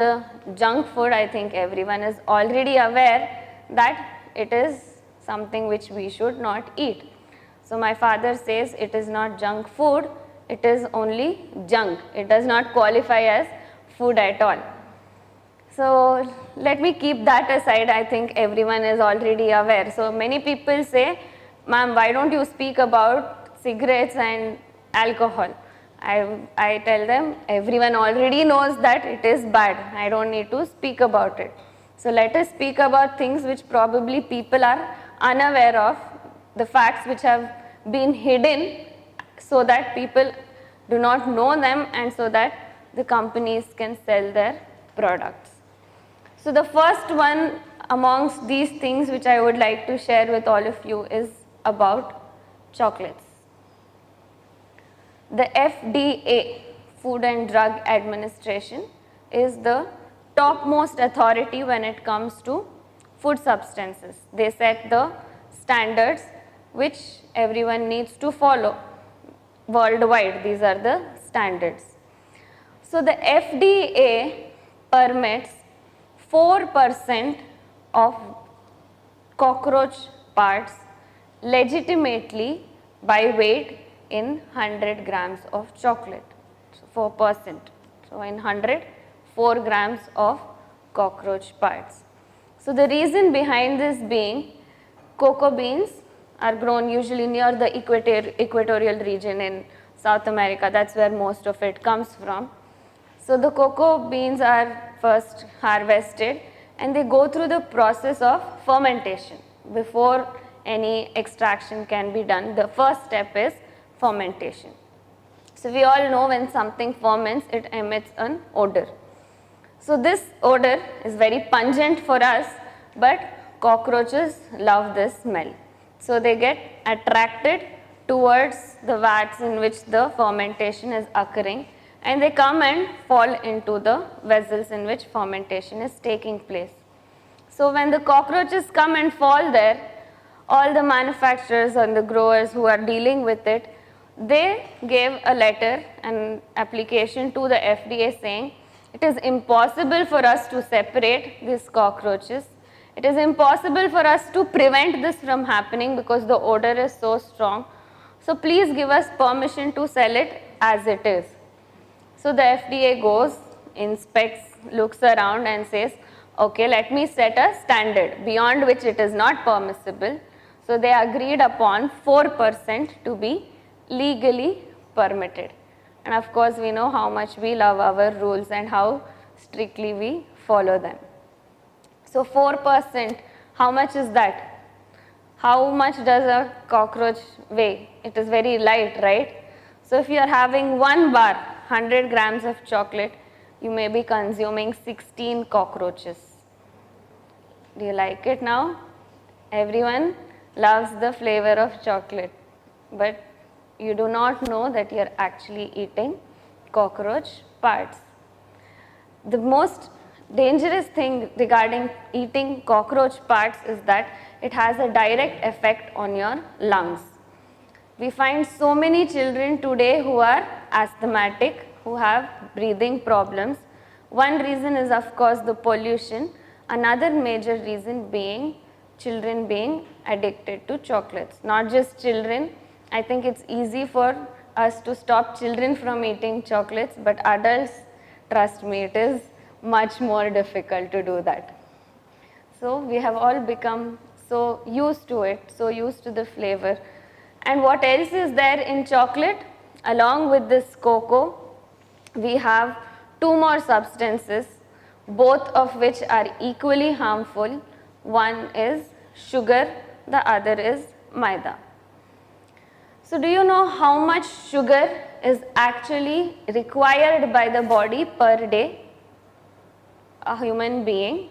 the junk food, I think everyone is already aware that it is something which we should not eat. So my father says it is not junk food, it is only junk. It does not qualify as food at all. So let me keep that aside. I think everyone is already aware. So many people say, ma'am, why don't you speak about cigarettes and alcohol? I tell them, everyone already knows that it is bad. I don't need to speak about it. So let us speak about things which probably people are unaware of, the facts which have been hidden, so that people do not know them and so that the companies can sell their products. So the first one amongst these things which I would like to share with all of you is about chocolates. The FDA, Food and Drug Administration, is the topmost authority when it comes to food substances. They set the standards which everyone needs to follow worldwide. These are the standards. So the FDA permits 4% of cockroach parts legitimately by weight in 100 grams of chocolate. So 4%. So in 100, 4 grams of cockroach parts. So the reason behind this being, cocoa beans are grown usually near the equatorial region in South America. That's where most of it comes from. So the cocoa beans are first harvested and they go through the process of fermentation. Before any extraction can be done, the first step is fermentation. So we all know when something ferments, it emits an odor. So this odor is very pungent for us, but cockroaches love this smell. So they get attracted towards the vats in which the fermentation is occurring, and they come and fall into the vessels in which fermentation is taking place. So when the cockroaches come and fall there, all the manufacturers and the growers who are dealing with it, they gave a letter, an application to the FDA saying, it is impossible for us to separate these cockroaches. It is impossible for us to prevent this from happening because the odor is so strong. So please give us permission to sell it as it is. So the FDA goes, inspects, looks around and says, okay, let me set a standard beyond which it is not permissible. So they agreed upon 4% to be legally permitted. And of course, we know how much we love our rules and how strictly we follow them. So 4%, how much is that? How much does a cockroach weigh? It is very light, right? So if you are having one bar, 100 grams of chocolate, you may be consuming 16 cockroaches. Do you like it now? Everyone loves the flavor of chocolate, but you do not know that you are actually eating cockroach parts. The most dangerous thing regarding eating cockroach parts is that it has a direct effect on your lungs. We find so many children today who are asthmatic, who have breathing problems. One reason is of course the pollution. Another major reason being children being addicted to chocolates. Not just children. I think it's easy for us to stop children from eating chocolates, but adults, trust me, it is much more difficult to do that. So we have all become so used to it, so used to the flavor. And what else is there in chocolate? Along with this cocoa, we have two more substances, both of which are equally harmful. One is sugar, the other is maida. So do you know how much sugar is actually required by the body per day? A human being